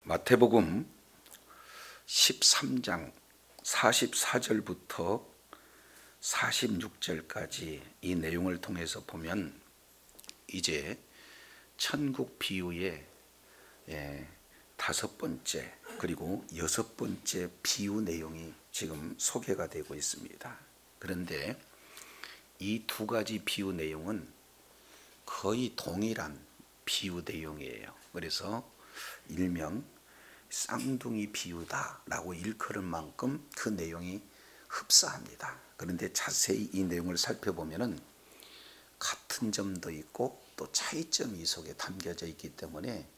마태복음 13장 44절부터 46절까지 이 내용을 통해서 보면 이제 천국 비유의 다섯 번째 그리고 여섯 번째 비유 내용이 지금 소개가 되고 있습니다. 그런데 이 두 가지 비유 내용은 거의 동일한 비유 내용이에요. 그래서 일명 쌍둥이 비유다라고 일컬을 만큼 그 내용이 흡사합니다. 그런데 자세히 이 내용을 살펴보면은 같은 점도 있고 또 차이점이 이 속에 담겨져 있기 때문에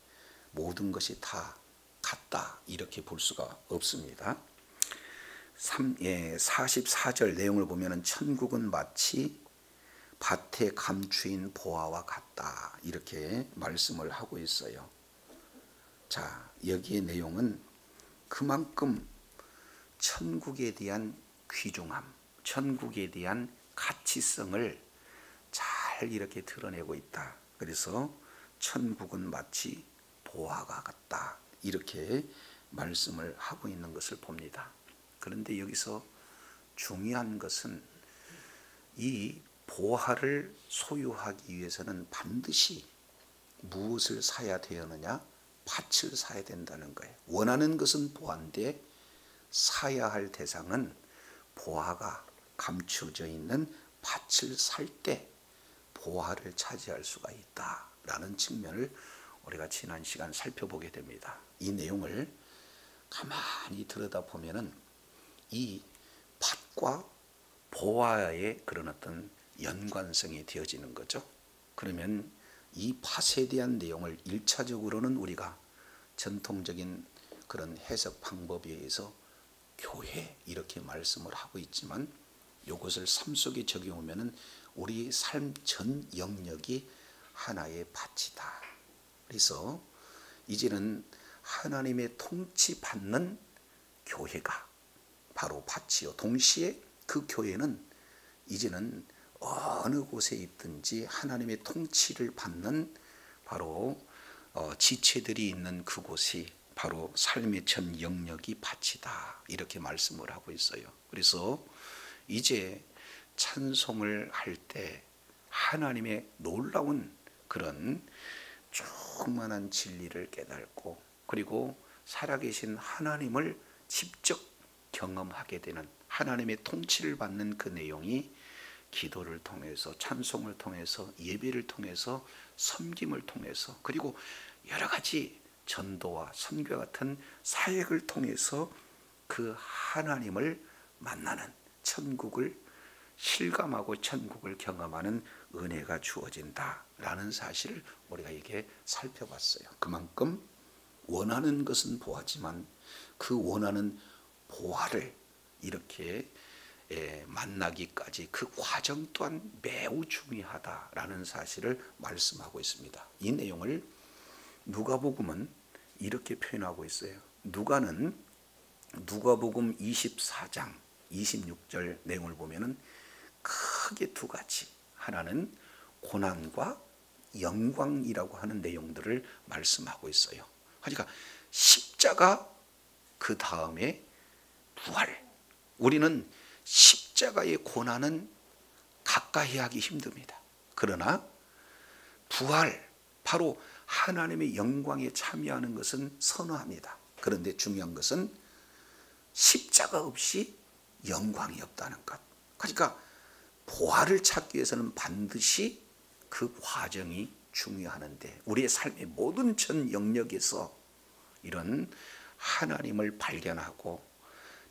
모든 것이 다 같다 이렇게 볼 수가 없습니다. 44절 내용을 보면은 천국은 마치 밭에 감추인 보화와 같다 이렇게 말씀을 하고 있어요. 자, 여기의 내용은 그만큼 천국에 대한 귀중함, 천국에 대한 가치성을 잘 이렇게 드러내고 있다. 그래서 천국은 마치 보화가 같다 이렇게 말씀을 하고 있는 것을 봅니다. 그런데 여기서 중요한 것은 이 보화를 소유하기 위해서는 반드시 무엇을 사야 되느냐? 밭을 사야 된다는 거예요. 원하는 것은 보화인데 사야 할 대상은 보화가 감춰져 있는 밭을 살 때 보화를 차지할 수가 있다라는 측면을 우리가 지난 시간 살펴보게 됩니다. 이 내용을 가만히 들여다보면은 이 밭과 보화의 그런 어떤 연관성이 되어지는 거죠. 그러면 이 밭에 대한 내용을 1차적으로는 우리가 전통적인 그런 해석 방법에 의해서 교회 이렇게 말씀을 하고 있지만 이것을 삶 속에 적용하면 우리 삶 전 영역이 하나의 밭이다. 그래서 이제는 하나님의 통치받는 교회가 바로 밭이요. 동시에 그 교회는 이제는 어느 곳에 있든지 하나님의 통치를 받는 바로 지체들이 있는 그곳이 바로 삶의 전 영역이 밭이다 이렇게 말씀을 하고 있어요. 그래서 이제 찬송을 할 때 하나님의 놀라운 그런 충만한 진리를 깨닫고 그리고 살아계신 하나님을 직접 경험하게 되는 하나님의 통치를 받는 그 내용이 기도를 통해서 찬송을 통해서 예배를 통해서 섬김을 통해서 그리고 여러 가지 전도와 선교 같은 사역을 통해서 그 하나님을 만나는 천국을 실감하고 천국을 경험하는 은혜가 주어진다라는 사실을 우리가 이게 살펴봤어요. 그만큼 원하는 것은 보화지만 그 원하는 보화를 이렇게 만나기까지 그 과정 또한 매우 중요하다라는 사실을 말씀하고 있습니다. 이 내용을 누가복음은 이렇게 표현하고 있어요. 누가복음 24장 26절 내용을 보면은 크게 두 가지, 하나는 고난과 영광이라고 하는 내용들을 말씀하고 있어요. 그러니까 십자가 그 다음에 부활. 우리는 십자가의 고난은 가까이 하기 힘듭니다. 그러나 부활, 바로 하나님의 영광에 참여하는 것은 선호합니다. 그런데 중요한 것은 십자가 없이 영광이 없다는 것. 그러니까 부활을 찾기 위해서는 반드시 그 과정이 중요하는데 우리의 삶의 모든 전 영역에서 이런 하나님을 발견하고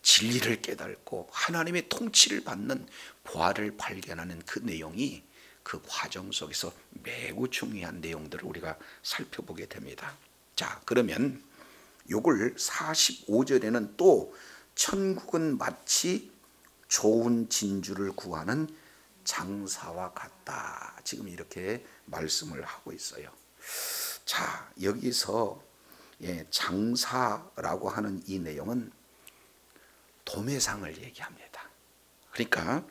진리를 깨닫고 하나님의 통치를 받는 부활을 발견하는 그 내용이 그 과정 속에서 매우 중요한 내용들을 우리가 살펴보게 됩니다. 자, 그러면 요걸 45절에는 또 천국은 마치 좋은 진주를 구하는 장사와 같다. 지금 이렇게 말씀을 하고 있어요. 자, 여기서 장사라고 하는 이 내용은 도매상을 얘기합니다. 그러니까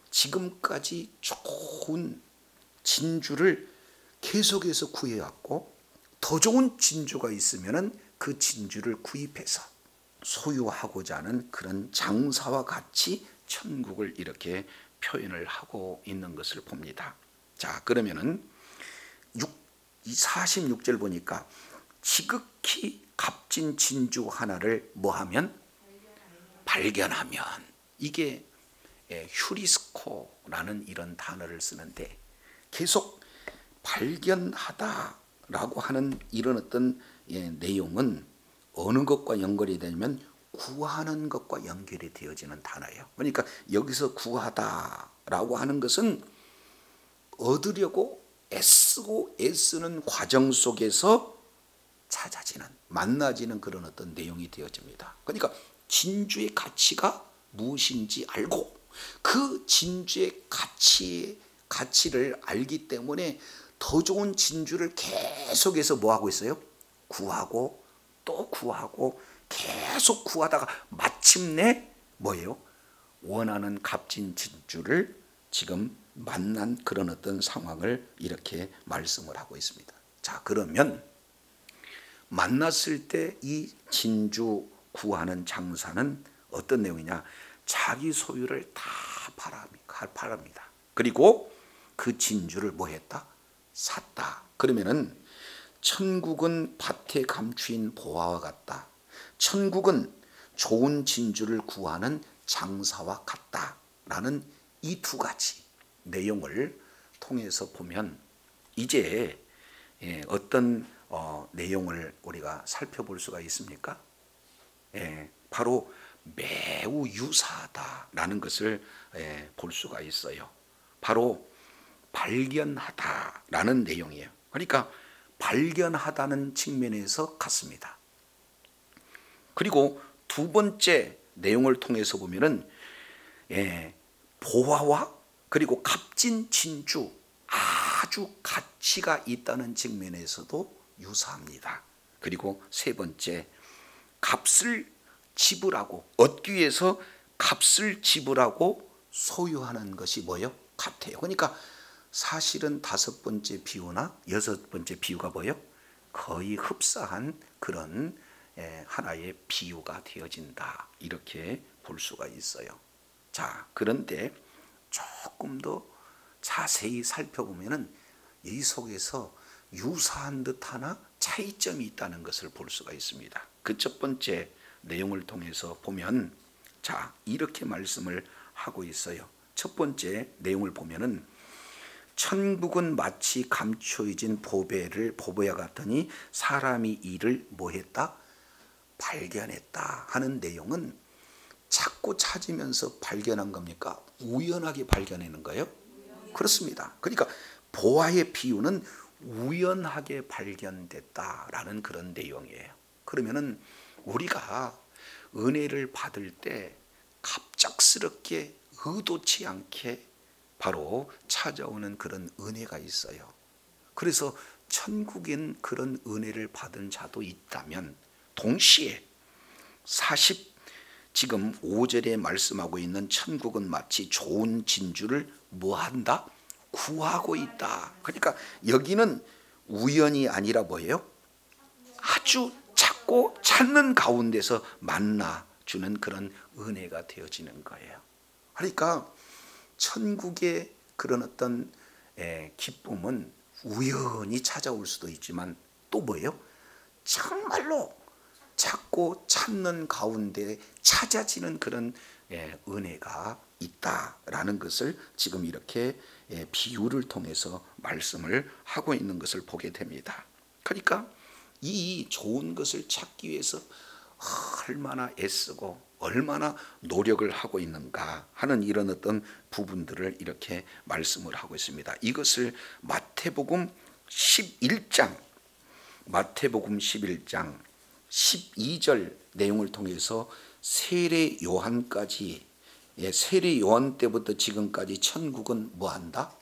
지금까지 좋은 진주를 계속해서 구해왔고 더 좋은 진주가 있으면 그 진주를 구입해서 소유하고자 하는 그런 장사와 같이 천국을 이렇게 표현을 하고 있는 것을 봅니다. 자, 그러면은 46절 보니까 지극히 값진 진주 하나를 뭐하면? 발견하면. 이게 휴리스코라는 이런 단어를 쓰는데 계속 발견하다라고 하는 이런 어떤 내용은 어느 것과 연결이 되냐면 구하는 것과 연결이 되어지는 단어예요. 그러니까 여기서 구하다라고 하는 것은 얻으려고 애쓰고 애쓰는 과정 속에서 찾아지는, 만나지는 그런 어떤 내용이 되어집니다. 그러니까 진주의 가치가 무엇인지 알고 그 진주의 가치를 알기 때문에 더 좋은 진주를 계속해서 뭐 하고 있어요? 구하고 또 구하고 계속 구하다가 마침내 뭐예요? 원하는 값진 진주를 지금 만난 그런 어떤 상황을 이렇게 말씀을 하고 있습니다. 자, 그러면 만났을 때 이 진주 구하는 장사는 어떤 내용이냐? 자기 소유를 다 팔합니다. 그리고 그 진주를 뭐 했다? 샀다. 그러면은 천국은 밭에 감추인 보화와 같다. 천국은 좋은 진주를 구하는 장사와 같다라는 이 두 가지 내용을 통해서 보면 이제 어떤 내용을 우리가 살펴볼 수가 있습니까? 바로 매우 유사하다라는 것을 볼 수가 있어요. 바로 발견하다라는 내용이에요. 그러니까 발견하다는 측면에서 같습니다. 그리고 두 번째 내용을 통해서 보면은 보화와 그리고 값진 진주 아주 가치가 있다는 측면에서도 유사합니다. 그리고 세 번째, 값을 지불하고 얻기 위해서 값을 지불하고 소유하는 것이 뭐예요? 같아요. 그러니까 사실은 다섯 번째 비유나 여섯 번째 비유가 뭐예요? 거의 흡사한 그런 하나의 비유가 되어진다. 이렇게 볼 수가 있어요. 자, 그런데 조금 더 자세히 살펴보면은 이 속에서 유사한 듯하나 차이점이 있다는 것을 볼 수가 있습니다. 그 첫 번째 내용을 통해서 보면 자, 이렇게 말씀을 하고 있어요. 첫 번째 내용을 보면은 천국은 마치 감춰진 보배와 같으니 사람이 이를 뭐했다? 발견했다 하는 내용은 찾고 찾으면서 발견한 겁니까? 우연하게 발견하는 거예요? 그렇습니다. 그러니까 보화의 비유는 우연하게 발견됐다라는 그런 내용이에요. 그러면은 우리가 은혜를 받을 때 갑작스럽게 의도치 않게 바로 찾아오는 그런 은혜가 있어요. 그래서 천국엔 그런 은혜를 받은 자도 있다면 동시에 지금 5절에 말씀하고 있는 천국은 마치 좋은 진주를 뭐한다? 구하고 있다. 그러니까 여기는 우연이 아니라 뭐예요? 아주 찾고 찾는 가운데서 만나주는 그런 은혜가 되어지는 거예요. 그러니까 천국의 그런 어떤 기쁨은 우연히 찾아올 수도 있지만 또 뭐예요? 정말로 찾고 찾는 가운데 찾아지는 그런 은혜가 있다라는 것을 지금 이렇게 비유를 통해서 말씀을 하고 있는 것을 보게 됩니다. 그러니까 이 좋은 것을 찾기 위해서 얼마나 애쓰고 얼마나 노력을 하고 있는가 하는 이런 어떤 부분들을 이렇게 말씀을 하고 있습니다. 이것을 마태복음 11장 12절 내용을 통해서 세례 요한까지 세례 요한 때부터 지금까지 천국은 뭐한다?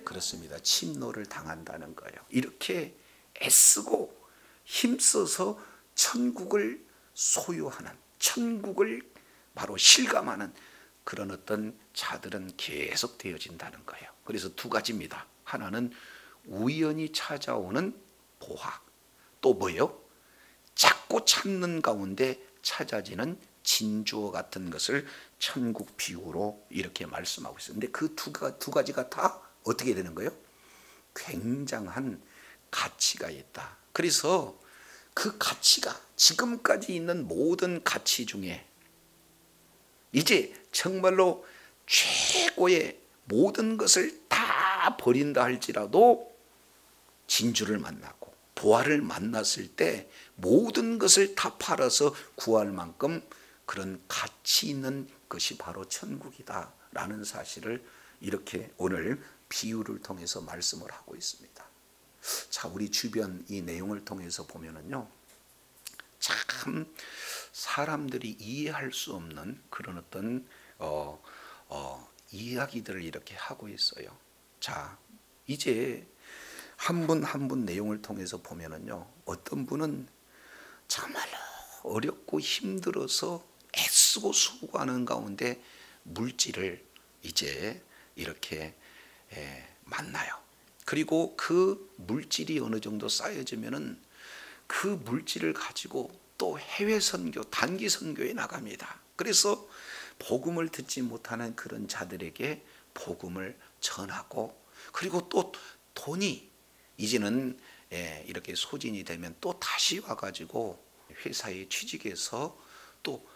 그렇습니다. 침노를 당한다는 거예요. 이렇게 애쓰고 힘써서 천국을 소유하는, 천국을 바로 실감하는 그런 어떤 자들은 계속 되어진다는 거예요. 그래서 두 가지입니다. 하나는 우연히 찾아오는 보화, 또 뭐예요? 자꾸 찾는 가운데 찾아지는 진주와 같은 것을 천국 비유로 이렇게 말씀하고 있어요. 근데 그 두 가지가 다 어떻게 되는 거예요? 굉장한 가치가 있다. 그래서 그 가치가 지금까지 있는 모든 가치 중에 이제 정말로 최고의 모든 것을 다 버린다 할지라도 진주를 만나고 보화를 만났을 때 모든 것을 다 팔아서 구할 만큼 그런 가치 있는 것이 바로 천국이다 라는 사실을 이렇게 오늘 비유를 통해서 말씀을 하고 있습니다. 자, 우리 주변 이 내용을 통해서 보면은요, 참 사람들이 이해할 수 없는 그런 어떤 이야기들을 이렇게 하고 있어요. 자, 이제 한 분 한 분 내용을 통해서 보면은요, 어떤 분은 정말로 어렵고 힘들어서 애쓰고 수고하는 가운데 물질을 이제 이렇게 만나요. 그리고 그 물질이 어느 정도 쌓여지면은 그 물질을 가지고 또 해외 선교, 단기 선교에 나갑니다. 그래서 복음을 듣지 못하는 그런 자들에게 복음을 전하고, 그리고 또 돈이 이제는 이렇게 소진이 되면 또 다시 와가지고 회사에 취직해서 또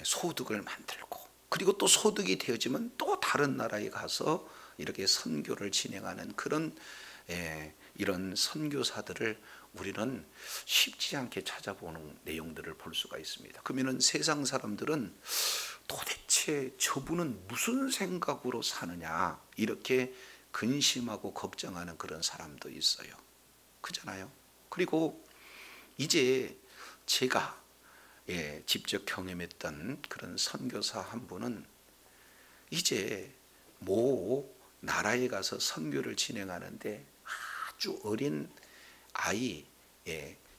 소득을 만들고, 그리고 또 소득이 되어지면 또 다른 나라에 가서 이렇게 선교를 진행하는 그런 이런 선교사들을 우리는 쉽지 않게 찾아보는 내용들을 볼 수가 있습니다. 그러면 세상 사람들은 도대체 저분은 무슨 생각으로 사느냐 이렇게 근심하고 걱정하는 그런 사람도 있어요. 그렇잖아요. 그리고 이제 제가 직접 경험했던 그런 선교사 한 분은 이제 모 나라에 가서 선교를 진행하는데 아주 어린 아이,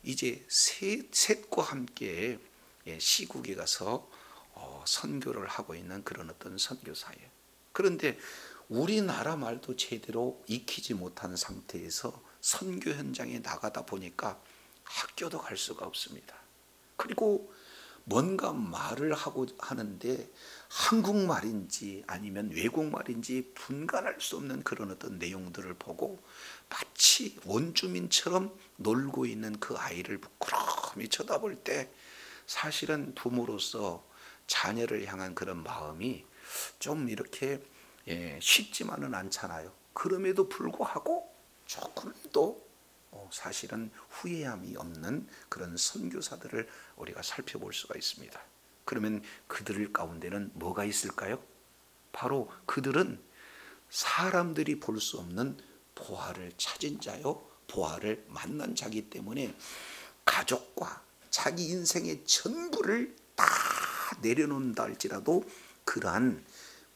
이제 셋과 함께 시국에 가서 선교를 하고 있는 그런 어떤 선교사예요. 그런데 우리나라 말도 제대로 익히지 못한 상태에서 선교 현장에 나가다 보니까 학교도 갈 수가 없습니다. 그리고 뭔가 말을 하고 하는데 한국말인지 아니면 외국말인지 분간할 수 없는 그런 어떤 내용들을 보고 마치 원주민처럼 놀고 있는 그 아이를 부끄러움이 쳐다볼 때 사실은 부모로서 자녀를 향한 그런 마음이 좀 이렇게 쉽지만은 않잖아요. 그럼에도 불구하고 조금도 사실은 후회함이 없는 그런 선교사들을 우리가 살펴볼 수가 있습니다. 그러면 그들 가운데는 뭐가 있을까요? 바로 그들은 사람들이 볼 수 없는 보화를 찾은 자요, 보화를 만난 자기 때문에 가족과 자기 인생의 전부를 다 내려놓는다 할지라도 그러한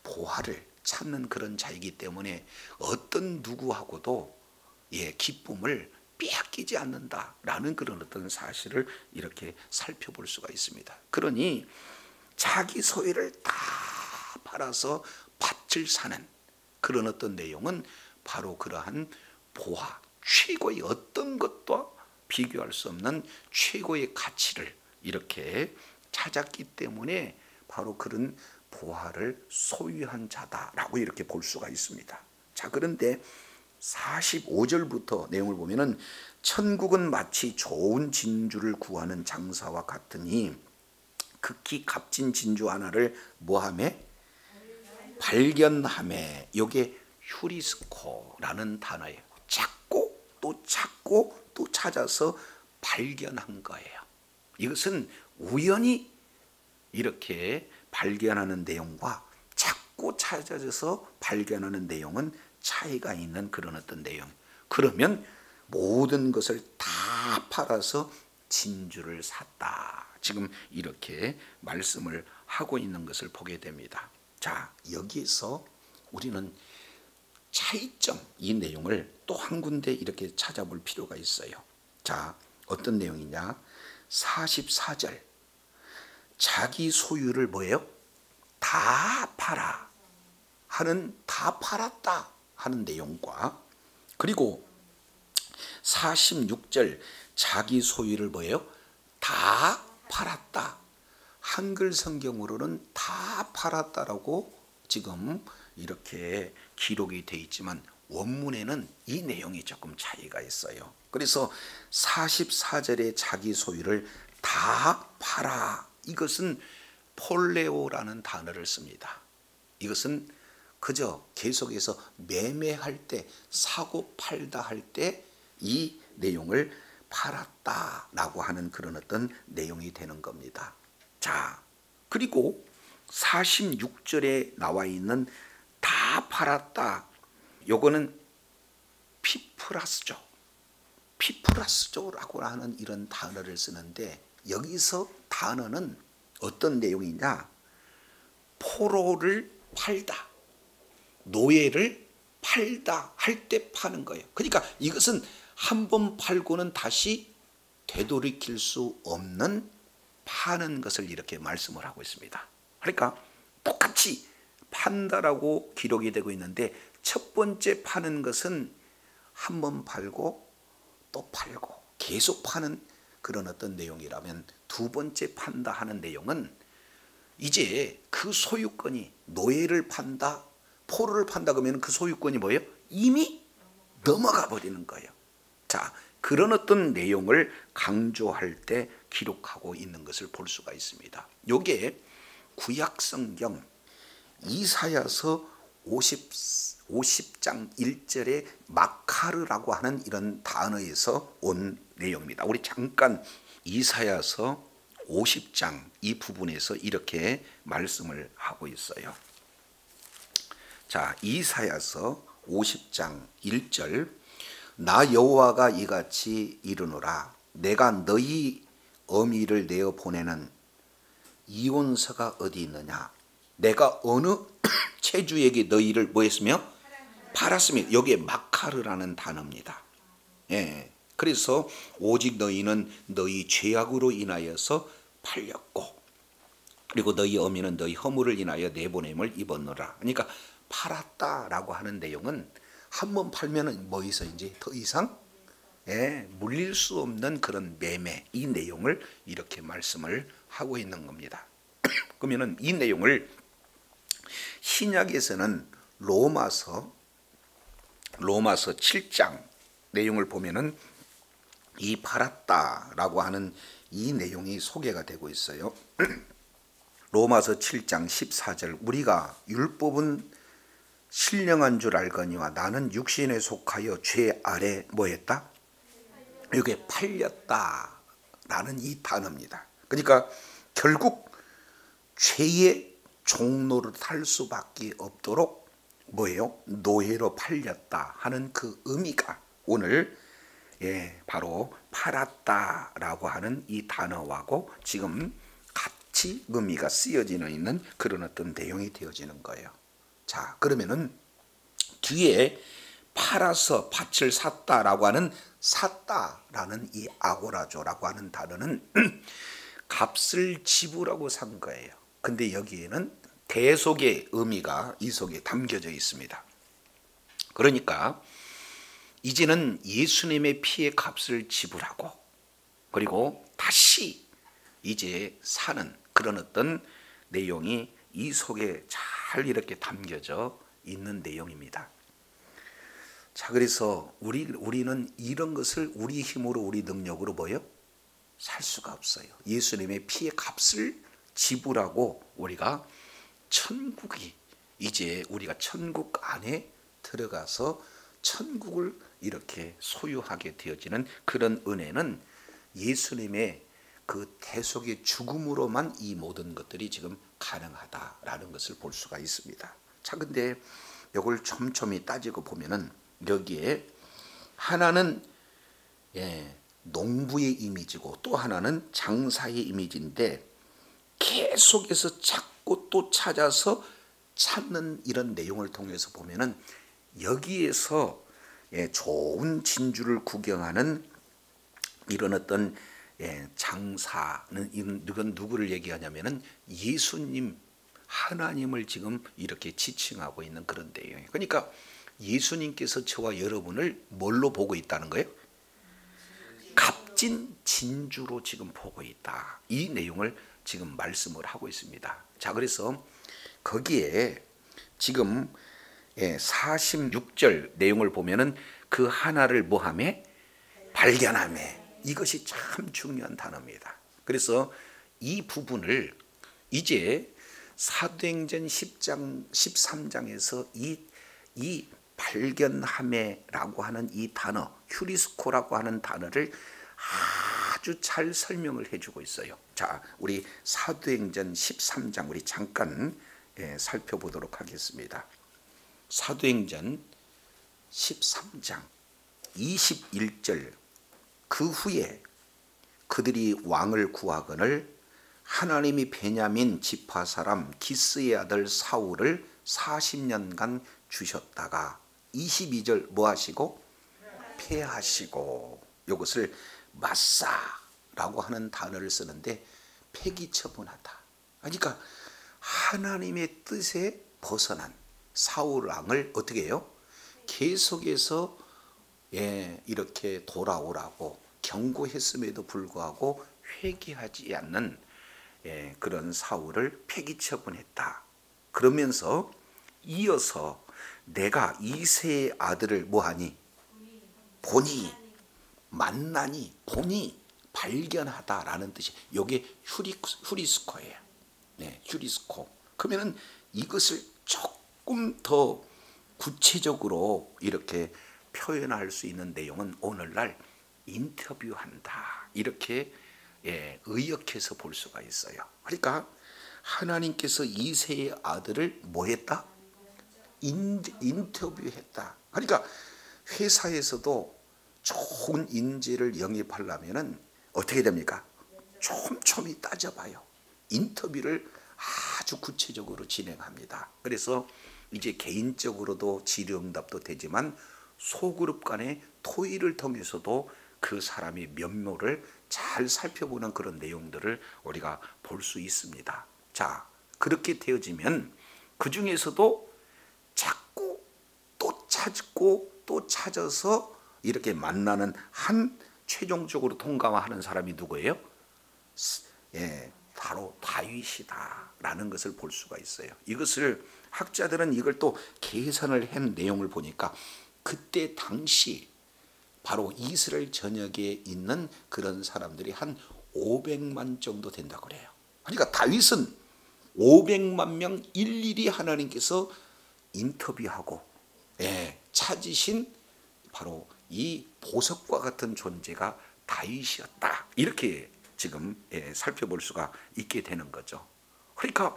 보화를 찾는 그런 자이기 때문에 어떤 누구하고도 기쁨을 빼앗기지 않는다라는 그런 어떤 사실을 이렇게 살펴볼 수가 있습니다. 그러니 자기 소유를 다 팔아서 밭을 사는 그런 어떤 내용은 바로 그러한 보화, 최고의 어떤 것도 비교할 수 없는 최고의 가치를 이렇게 찾았기 때문에 바로 그런 보화를 소유한 자다라고 이렇게 볼 수가 있습니다. 자, 그런데 45절부터 내용을 보면은 천국은 마치 좋은 진주를 구하는 장사와 같으니 극히 값진 진주 하나를 뭐하매? 발견하매. 이게 휴리스코라는 단어예요. 찾고 또 찾아서 발견한 거예요. 이것은 우연히 이렇게 발견하는 내용과 찾고 찾아서 발견하는 내용은 차이가 있는 그런 어떤 내용. 그러면 모든 것을 다 팔아서 진주를 샀다. 지금 이렇게 말씀을 하고 있는 것을 보게 됩니다. 자, 여기에서 우리는 차이점, 이 내용을 또 한 군데 이렇게 찾아볼 필요가 있어요. 자, 어떤 내용이냐? 44절. 자기 소유를 뭐예요? 다 팔아 하는, 다 팔았다 하는 내용과, 그리고 46절 자기 소유를 뭐예요? 다 다 팔았다. 한글 성경으로는 다 팔았다라고 지금 이렇게 기록이 되어 있지만 원문에는 이 내용이 조금 차이가 있어요. 그래서 44절에 자기 소유를 다 팔아, 이것은 폴레오라는 단어를 씁니다. 이것은 그저 계속해서 매매할 때, 사고 팔다 할 때 이 내용을 팔았다라고 하는 그런 어떤 내용이 되는 겁니다. 자, 그리고 46절에 나와 있는 다 팔았다, 요거는 피플라스죠. 피플라스조라고 하는 이런 단어를 쓰는데, 여기서 단어는 어떤 내용이냐, 포로를 팔다, 노예를 팔다 할 때 파는 거예요. 그러니까 이것은 한 번 팔고는 다시 되돌이킬 수 없는 파는 것을 이렇게 말씀을 하고 있습니다. 그러니까 똑같이 판다라고 기록이 되고 있는데, 첫 번째 파는 것은 한 번 팔고 또 팔고 계속 파는 그런 어떤 내용이라면, 두 번째 판다 하는 내용은 이제 그 소유권이, 노예를 판다, 포로를 판다 그러면 그 소유권이 뭐예요? 이미 넘어가 버리는 거예요. 자, 그런 어떤 내용을 강조할 때 기록하고 있는 것을 볼 수가 있습니다. 요게 구약성경 이사야서 50장 1절에 마카르라고 하는 이런 단어에서 온 내용입니다. 우리 잠깐 이사야서 50장 이 부분에서 이렇게 말씀을 하고 있어요. 자, 이사야서 50장 1절, 나 여호와가 이같이 이르노라. 내가 너희 어미를 내어 보내는 이혼서가 어디 있느냐. 내가 어느 체주에게 너희를 뭐 했으며? 팔았으며. 여기에 마카르라는 단어입니다. 예. 그래서 오직 너희는 너희 죄악으로 인하여서 팔렸고, 그리고 너희 어미는 너희 허물을 인하여 내보냄을 입었노라. 그러니까 팔았다라고 하는 내용은 한 번 팔면은 뭐에서 이제 더 이상 물릴 수 없는 그런 매매, 이 내용을 이렇게 말씀을 하고 있는 겁니다. 그러면은 이 내용을 신약에서는 로마서 7장 내용을 보면은 이 팔았다라고 하는 이 내용이 소개가 되고 있어요. 로마서 7장 14절, 우리가 율법은 신령한 줄 알거니와 나는 육신에 속하여 죄 아래 뭐했다? 이게 팔렸다라는 이 단어입니다. 그러니까 결국 죄의 종로를 탈 수밖에 없도록 뭐예요? 노예로 팔렸다 하는 그 의미가 오늘 바로 팔았다라고 하는 이 단어하고 지금 같이 의미가 쓰여지는 있는 그런 어떤 내용이 되어지는 거예요. 자, 그러면은 뒤에 팔아서 밭을 샀다라고 하는 샀다라는 이 아고라조라고 하는 단어는 값을 지불하고 산 거예요. 근데 여기에는 대속의 의미가 이 속에 담겨져 있습니다. 그러니까 이제는 예수님의 피의 값을 지불하고, 그리고 다시 이제 사는 그런 어떤 내용이 이 속에 잘 이렇게 담겨져 있는 내용입니다. 자, 그래서 우리는 이런 것을 우리 힘으로, 우리 능력으로 뭐요? 살 수가 없어요. 예수님의 피의 값을 지불하고 우리가 천국이, 이제 우리가 천국 안에 들어가서 천국을 이렇게 소유하게 되어지는 그런 은혜는 예수님의 그 대속의 죽음으로만 이 모든 것들이 지금 가능하다라는 것을 볼 수가 있습니다. 자, 근데 이걸 촘촘히 따지고 보면은 여기에 하나는 농부의 이미지고 또 하나는 장사의 이미지인데, 계속해서 찾고 또 찾아서 찾는 이런 내용을 통해서 보면은 여기에서 좋은 진주를 구경하는 이런 어떤 장사는, 이건 누구를 얘기하냐면은 예수님, 하나님을 지금 이렇게 지칭하고 있는 그런 내용이에요. 그러니까 예수님께서 저와 여러분을 뭘로 보고 있다는 거예요? 멋진 진주로 지금 보고 있다. 이 내용을 지금 말씀을 하고 있습니다. 자, 그래서 거기에 지금 46절 내용을 보면은 그 하나를 뭐하매? 발견하매. 이것이 참 중요한 단어입니다. 그래서 이 부분을 이제 사도행전 10장, 13장에서 이 발견함에라고 하는 이 단어, 휴리스코라고 하는 단어를 아주 잘 설명을 해주고 있어요. 자, 우리 사도행전 13장 우리 잠깐 살펴보도록 하겠습니다. 사도행전 13장 21절 그 후에 그들이 왕을 구하거늘 하나님이 베냐민 지파 사람 기스의 아들 사울을 40년간 주셨다가 22절 뭐 하시고? 폐하시고. 이것을 마사라고 하는 단어를 쓰는데 폐기처분하다. 그러니까 하나님의 뜻에 벗어난 사울 왕을 어떻게 해요? 계속해서 이렇게 돌아오라고 경고했음에도 불구하고 회개하지 않는 그런 사울을 폐기처분했다. 그러면서 이어서 내가 이새의 아들을 뭐하니? 보니, 만나니, 보니, 발견하다라는 뜻이 이게 휴리스코예요. 휴리스코. 그러면은 이것을 조금 더 구체적으로 이렇게 표현할 수 있는 내용은 오늘날 인터뷰한다. 이렇게 의역해서 볼 수가 있어요. 그러니까 하나님께서 이새의 아들을 뭐 했다? 인터뷰했다. 그러니까 회사에서도 좋은 인재를 영입하려면은 어떻게 됩니까? 촘촘히 따져봐요. 인터뷰를 아주 구체적으로 진행합니다. 그래서 이제 개인적으로도 질의응답도 되지만 소그룹 간의 토의를 통해서도 그 사람의 면모를 잘 살펴보는 그런 내용들을 우리가 볼 수 있습니다. 자, 그렇게 되어지면 그 중에서도 자꾸 또 찾고 또 찾아서 이렇게 만나는 한 최종적으로 통과하는 사람이 누구예요? 바로 다윗이다라는 것을 볼 수가 있어요. 이것을 학자들은 이걸 또 계산을 한 내용을 보니까 그때 당시 바로 이스라엘 전역에 있는 그런 사람들이 한 500만 정도 된다고 그래요. 그러니까 다윗은 500만 명 일일이 하나님께서 인터뷰하고 찾으신 바로 이 보석과 같은 존재가 다윗이었다. 이렇게 지금 살펴볼 수가 있게 되는 거죠. 그러니까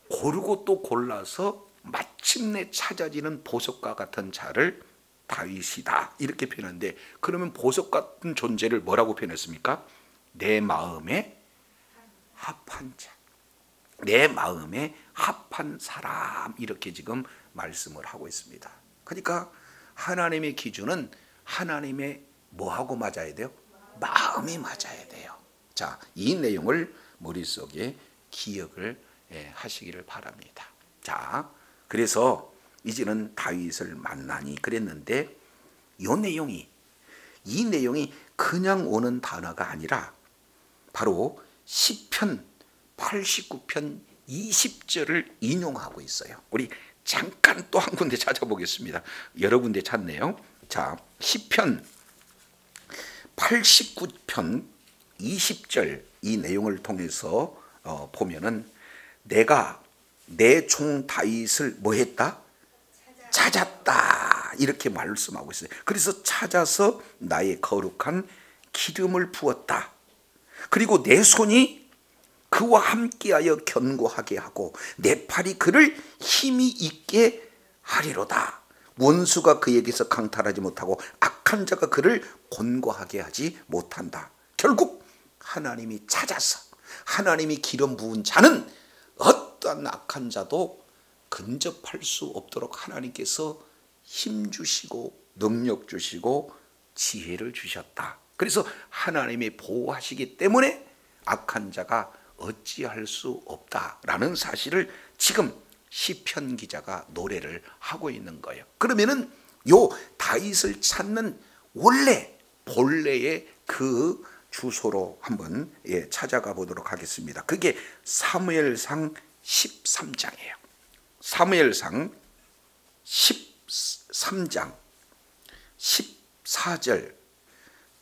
고르고 또 골라서 마침내 찾아지는 보석과 같은 자를 다윗이다 이렇게 표현하는데, 그러면 보석 같은 존재를 뭐라고 표현했습니까? 내 마음에 합한 자, 내 마음에 합한 사람, 이렇게 지금 말씀을 하고 있습니다. 그러니까 하나님의 기준은 하나님의 뭐하고 맞아야 돼요? 마음이 맞아야 돼요. 자, 이 내용을 머릿속에 기억을 하시기를 바랍니다. 자, 그래서 이제는 다윗을 만나니 그랬는데 이 내용이 그냥 오는 단어가 아니라 바로 시편 89편 20절을 인용하고 있어요. 우리 잠깐 또 한 군데 찾아보겠습니다. 여러 군데 찾네요. 자, 시편 89편 20절 이 내용을 통해서 보면은 내가 내 종 다윗을 뭐 했다? 찾았다. 이렇게 말씀하고 있어요. 그래서 찾아서 나의 거룩한 기름을 부었다. 그리고 내 손이 그와 함께하여 견고하게 하고 내 팔이 그를 힘이 있게 하리로다. 원수가 그에게서 강탈하지 못하고 악한 자가 그를 곤고하게 하지 못한다. 결국 하나님이 찾아서 하나님이 기름 부은 자는 어떠한 악한 자도 근접할 수 없도록 하나님께서 힘 주시고 능력 주시고 지혜를 주셨다. 그래서 하나님이 보호하시기 때문에 악한 자가 어찌할 수 없다라는 사실을 지금 시편 기자가 노래를 하고 있는 거예요. 그러면은 요 다윗을 찾는 원래 본래의 그 주소로 한번 찾아가 보도록 하겠습니다. 그게 사무엘상 13장이에요. 사무엘상 13장 14절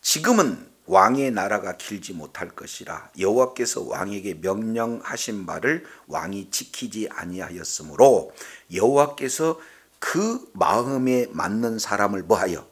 지금은 왕의 나라가 길지 못할 것이라 여호와께서 왕에게 명령하신 바를 왕이 지키지 아니하였으므로 여호와께서 그 마음에 맞는 사람을 뭐하여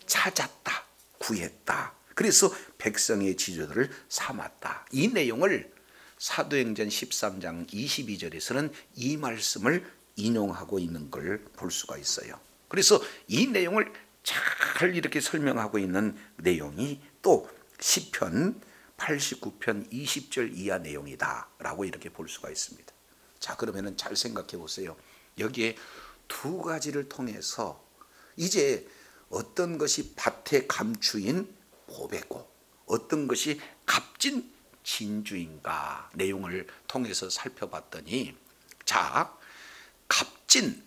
찾았다, 구했다. 그래서 백성의 지도들을 삼았다. 이 내용을 사도행전 13장 22절에서는 이 말씀을 인용하고 있는 걸 볼 수가 있어요. 그래서 이 내용을 잘 이렇게 설명하고 있는 내용이 또 시편 89편 20절 이하 내용이다 라고 이렇게 볼 수가 있습니다. 자, 그러면은 잘 생각해 보세요. 여기에 두 가지를 통해서 이제 어떤 것이 밭의 감추인 보배고 어떤 것이 값진 진주인가 내용을 통해서 살펴봤더니, 자, 값진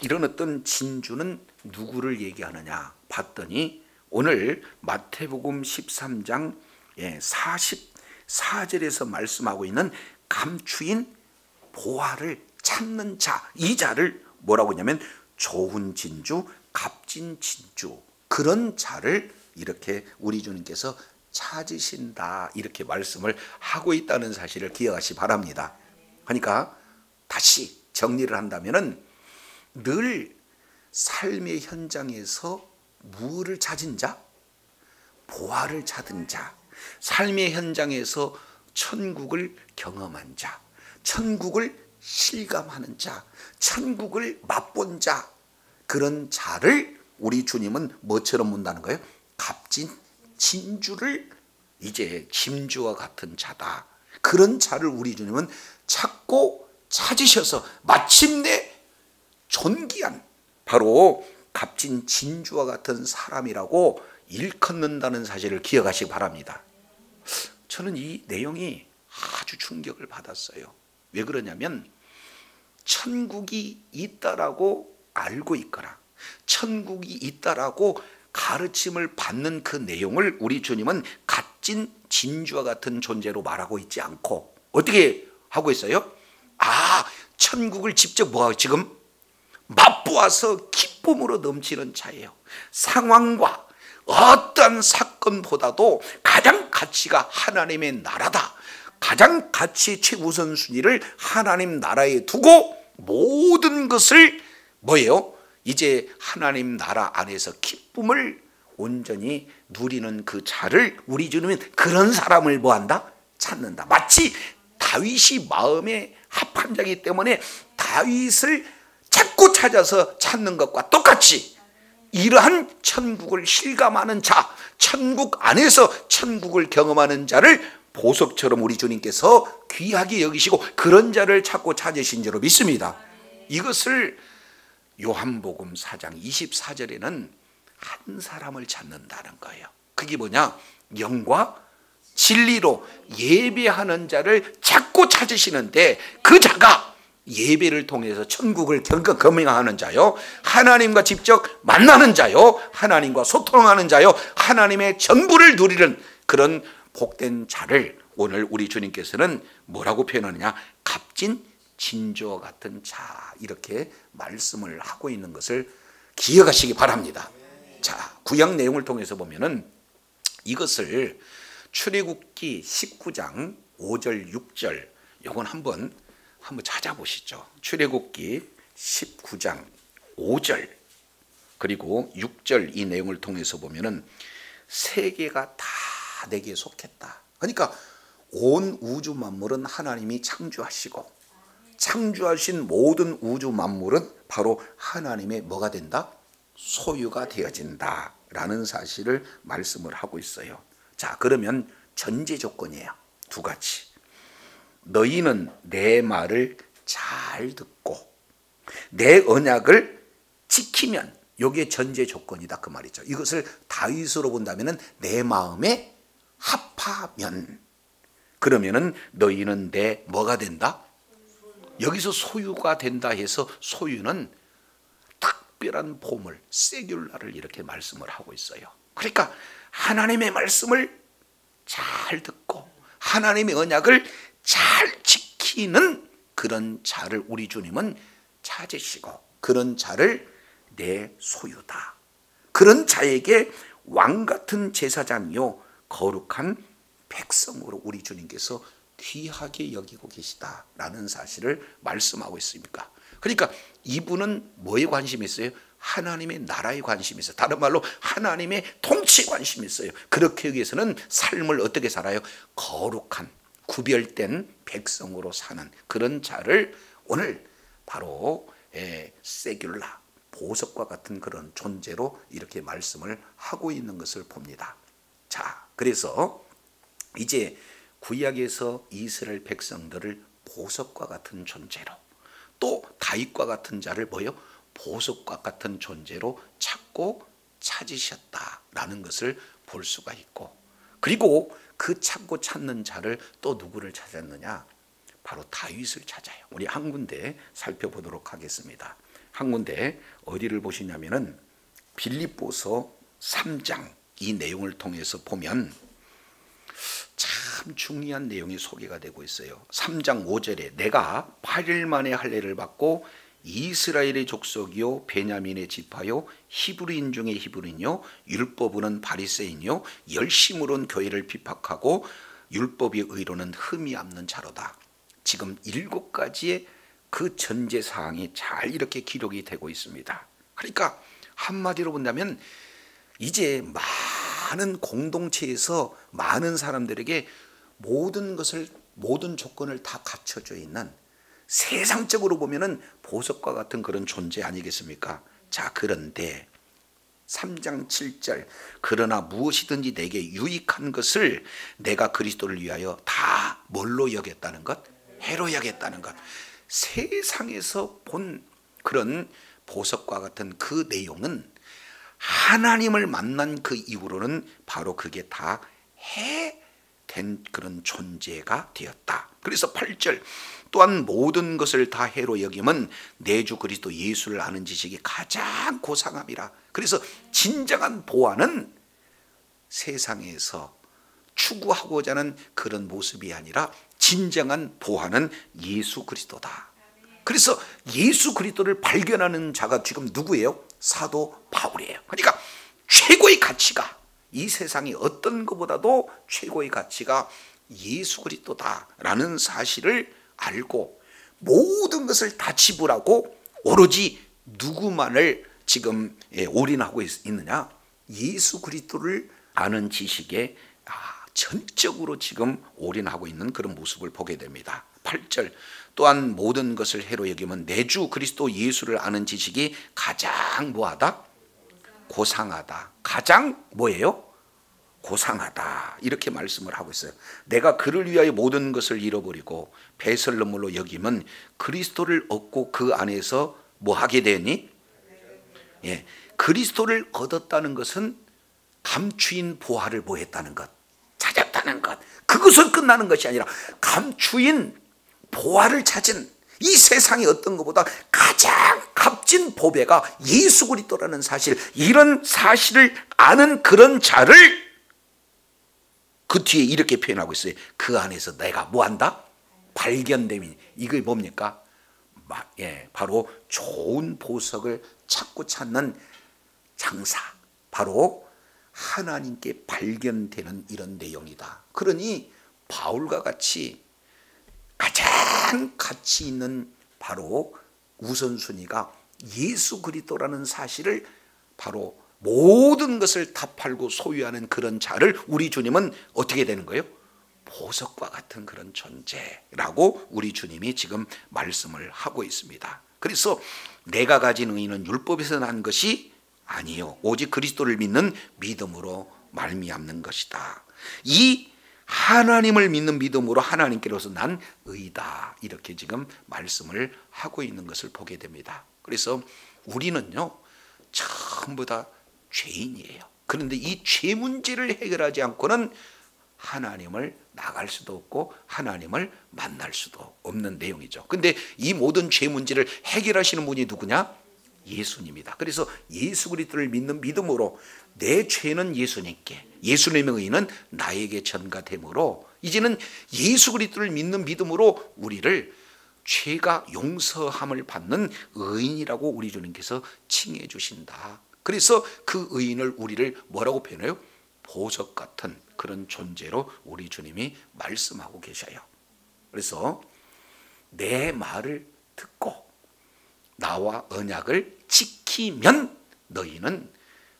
이런 어떤 진주는 누구를 얘기하느냐 봤더니 오늘 마태복음 13장 44절에서 말씀하고 있는 감추인 보화를 찾는 자, 이 자를 뭐라고 하냐면 좋은 진주, 값진 진주, 그런 자를 이렇게 우리 주님께서 찾으신다 이렇게 말씀을 하고 있다는 사실을 기억하시 바랍니다. 그러니까 다시 정리를 한다면은 늘 삶의 현장에서 무엇을 찾은 자? 보화를 찾은 자. 삶의 현장에서 천국을 경험한 자, 천국을 실감하는 자, 천국을 맛본 자, 그런 자를 우리 주님은 뭐처럼 본다는 거예요? 값진 진주를 이제 짐주와 같은 자다. 그런 자를 우리 주님은 찾고 찾으셔서 마침내 존귀한 바로 값진 진주와 같은 사람이라고 일컫는다는 사실을 기억하시기 바랍니다. 저는 이 내용이 아주 충격을 받았어요. 왜 그러냐면 천국이 있다라고 알고 있거나 천국이 있다라고 가르침을 받는 그 내용을 우리 주님은 값진 진주와 같은 존재로 말하고 있지 않고 어떻게 하고 있어요? 아, 천국을 직접 뭐하고 지금 맛보아서 기쁨으로 넘치는 자예요. 상황과 어떤 사건보다도 가장 가치가 하나님의 나라다. 가장 가치 최우선순위를 하나님 나라에 두고 모든 것을 뭐예요? 이제 하나님 나라 안에서 기쁨을 온전히 누리는 그 자를 우리 주님은 그런 사람을 뭐한다? 찾는다. 마치 다윗이 마음에 합한 자이기 때문에 다윗을 자꾸 찾아서 찾는 것과 똑같이 이러한 천국을 실감하는 자, 천국 안에서 천국을 경험하는 자를 보석처럼 우리 주님께서 귀하게 여기시고 그런 자를 찾고 찾으신 줄로 믿습니다. 이것을 요한복음 4장 24절에는 한 사람을 찾는다는 거예요. 그게 뭐냐? 영과 진리로 예배하는 자를 찾고 찾으시는데 그 자가 예배를 통해서 천국을 경험하는 자요, 하나님과 직접 만나는 자요, 하나님과 소통하는 자요, 하나님의 전부를 누리는 그런 복된 자를 오늘 우리 주님께서는 뭐라고 표현하느냐? 값진 진주와 같은 자, 이렇게 말씀을 하고 있는 것을 기억하시기 바랍니다. 자, 구약 내용을 통해서 보면은 이것을 출애굽기 19장 5절 6절 요건 한번 찾아보시죠. 출애굽기 19장 5절 그리고 6절 이 내용을 통해서 보면은 세계가 다 내게 속했다. 그러니까 온 우주 만물은 하나님이 창조하시고 창조하신 모든 우주 만물은 바로 하나님의 뭐가 된다? 소유가 되어진다 라는 사실을 말씀을 하고 있어요. 자, 그러면 전제 조건이에요. 두 가지. 너희는 내 말을 잘 듣고 내 언약을 지키면, 이게 전제 조건이다 그 말이죠. 이것을 다윗으로 본다면 내 마음에 합하면, 그러면은 너희는 내 뭐가 된다? 여기서 소유가 된다 해서 소유는 특별한 보물, 세귤라를 이렇게 말씀을 하고 있어요. 그러니까 하나님의 말씀을 잘 듣고 하나님의 언약을 잘 지키는 그런 자를 우리 주님은 찾으시고 그런 자를 내 소유다. 그런 자에게 왕같은 제사장이요 거룩한 백성으로 우리 주님께서 귀하게 여기고 계시다라는 사실을 말씀하고 있습니까? 그러니까 이분은 뭐에 관심이 있어요? 하나님의 나라에 관심이 있어요. 다른 말로 하나님의 통치에 관심이 있어요. 그렇게 하기 위해서는 삶을 어떻게 살아요? 거룩한 구별된 백성으로 사는 그런 자를 오늘 바로 세귤라 보석과 같은 그런 존재로 이렇게 말씀을 하고 있는 것을 봅니다. 자, 그래서 이제 구약에서 이스라엘 백성들을 보석과 같은 존재로 또 다윗과 같은 자를 뭐요? 보석과 같은 존재로 찾고 찾으셨다라는 것을 볼 수가 있고, 그리고 그 찾고 찾는 자를 또 누구를 찾았느냐? 바로 다윗을 찾아요. 우리 한 군데 살펴보도록 하겠습니다. 한 군데 어디를 보시냐면은 빌립보서 3장 이 내용을 통해서 보면 참 중요한 내용이 소개가 되고 있어요. 3장 5절에 내가 8일 만에 할례를 받고 이스라엘의 족속이요 베냐민의 지파요 히브리인 중에 히브리인요 율법으로는 바리새인요 열심으로는 교회를 비박하고 율법의 의로는 흠이 없는 자로다. 지금 7가지의 그 전제 사항이 잘 이렇게 기록이 되고 있습니다. 그러니까 한마디로 본다면 이제 많은 공동체에서 많은 사람들에게 모든 것을 모든 조건을 다 갖춰져 있는 세상적으로 보면은 보석과 같은 그런 존재 아니겠습니까? 자, 그런데 3장 7절 그러나 무엇이든지 내게 유익한 것을 내가 그리스도를 위하여 다 뭘로 여겼다는 것? 해로 여겼다는 것. 세상에서 본 그런 보석과 같은 그 내용은 하나님을 만난 그 이후로는 바로 그게 다 해 된 그런 존재가 되었다. 그래서 8절 또한 모든 것을 다 해로 여김은 내 주 그리스도 예수를 아는 지식이 가장 고상함이라. 그래서 진정한 보화는 세상에서 추구하고자 하는 그런 모습이 아니라 진정한 보화는 예수 그리스도다. 그래서 예수 그리스도를 발견하는 자가 지금 누구예요? 사도 바울이에요. 그러니까 최고의 가치가 이 세상의 어떤 것보다도 최고의 가치가 예수 그리스도다라는 사실을 알고 모든 것을 다 지불하고 오로지 누구만을 지금 올인하고 있느냐? 예수 그리스도를 아는 지식에 전적으로 지금 올인하고 있는 그런 모습을 보게 됩니다. 8절 또한 모든 것을 해로 여기면 내 주 그리스도 예수를 아는 지식이 가장 뭐하다? 고상하다. 가장 뭐예요? 고상하다. 이렇게 말씀을 하고 있어요. 내가 그를 위하여 모든 것을 잃어버리고 배설물로 여기면 그리스도를 얻고 그 안에서 뭐 하게 되니? 예, 그리스도를 얻었다는 것은 감추인 보화를 뭐 했다는 것? 찾았다는 것. 그것은 끝나는 것이 아니라 감추인 보화를 찾은 이 세상의 어떤 것보다 가장 값진 보배가 예수 그리스도라는 사실, 이런 사실을 아는 그런 자를 그 뒤에 이렇게 표현하고 있어요. 그 안에서 내가 뭐한다? 발견됨이. 이게 뭡니까? 바로 좋은 보석을 찾고 찾는 장사, 바로 하나님께 발견되는 이런 내용이다. 그러니 바울과 같이 가장 가치 있는 바로 우선순위가 예수 그리스도라는 사실을 바로 모든 것을 다 팔고 소유하는 그런 자를 우리 주님은 어떻게 되는 거예요? 보석과 같은 그런 존재라고 우리 주님이 지금 말씀을 하고 있습니다. 그래서 내가 가진 의는 율법에서 난 것이 아니요 오직 그리스도를 믿는 믿음으로 말미암는 것이다. 이 하나님을 믿는 믿음으로 하나님께로서 난 의다. 이렇게 지금 말씀을 하고 있는 것을 보게 됩니다. 그래서 우리는요 전부 다 죄인이에요. 그런데 이 죄 문제를 해결하지 않고는 하나님을 나갈 수도 없고 하나님을 만날 수도 없는 내용이죠. 근데 이 모든 죄 문제를 해결하시는 분이 누구냐? 예수님이다. 그래서 예수 그리스도를 믿는 믿음으로 내 죄는 예수님께, 예수님의 의는 나에게 전가되므로 이제는 예수 그리스도를 믿는 믿음으로 우리를 죄가 용서함을 받는 의인이라고 우리 주님께서 칭해 주신다. 그래서 그 의인을 우리를 뭐라고 표현해요? 보석 같은 그런 존재로 우리 주님이 말씀하고 계셔요. 그래서 내 말을 듣고 나와 언약을 지키면 너희는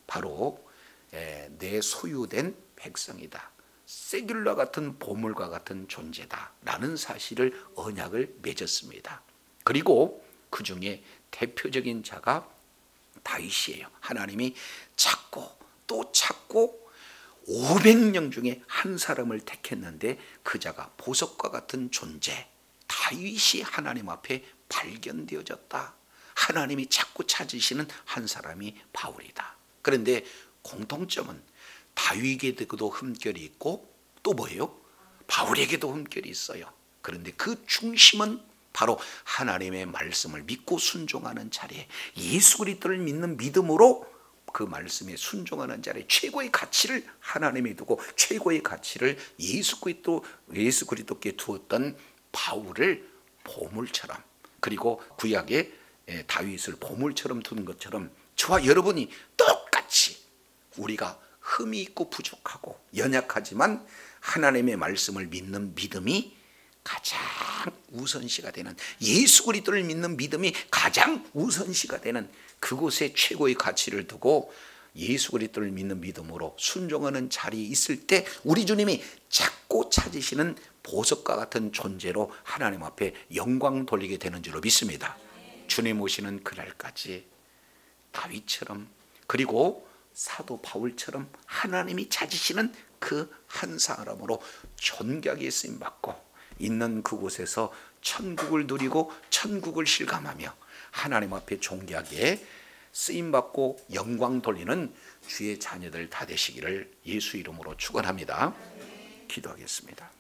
바로 내 소유된 백성이다. 세귤라 같은 보물과 같은 존재다 라는 사실을 언약을 맺었습니다. 그리고 그 중에 대표적인 자가 다윗이에요. 하나님이 찾고 또 찾고 500명 중에 한 사람을 택했는데 그 자가 보석과 같은 존재 다윗이 하나님 앞에 발견되어졌다. 하나님이 자꾸 찾으시는 한 사람이 바울이다. 그런데 공통점은 다윗에게도 흠결이 있고 또 뭐예요? 바울에게도 흠결이 있어요. 그런데 그 중심은 바로 하나님의 말씀을 믿고 순종하는 자리에 예수 그리스도를 믿는 믿음으로 그 말씀에 순종하는 자리에 최고의 가치를 하나님에 두고 최고의 가치를 예수 그리스도께 두었던 바울을 보물처럼, 그리고 구약에 다윗을 보물처럼 두는 것처럼 저와 여러분이 똑같이 우리가 흠이 있고 부족하고 연약하지만 하나님의 말씀을 믿는 믿음이 가장 우선시가 되는, 예수 그리스도를 믿는 믿음이 가장 우선시가 되는 그곳에 최고의 가치를 두고 예수 그리스도를 믿는 믿음으로 순종하는 자리에 있을 때 우리 주님이 자꾸 찾으시는 보석과 같은 존재로 하나님 앞에 영광 돌리게 되는 줄로 믿습니다. 주님 오시는 그날까지 다윗처럼 그리고 사도 바울처럼 하나님이 찾으시는 그 한 사람으로 존귀하게 쓰임받고 있는 그곳에서 천국을 누리고 천국을 실감하며 하나님 앞에 존귀하게 쓰임받고 영광 돌리는 주의 자녀들 다 되시기를 예수 이름으로 축원합니다. 기도하겠습니다.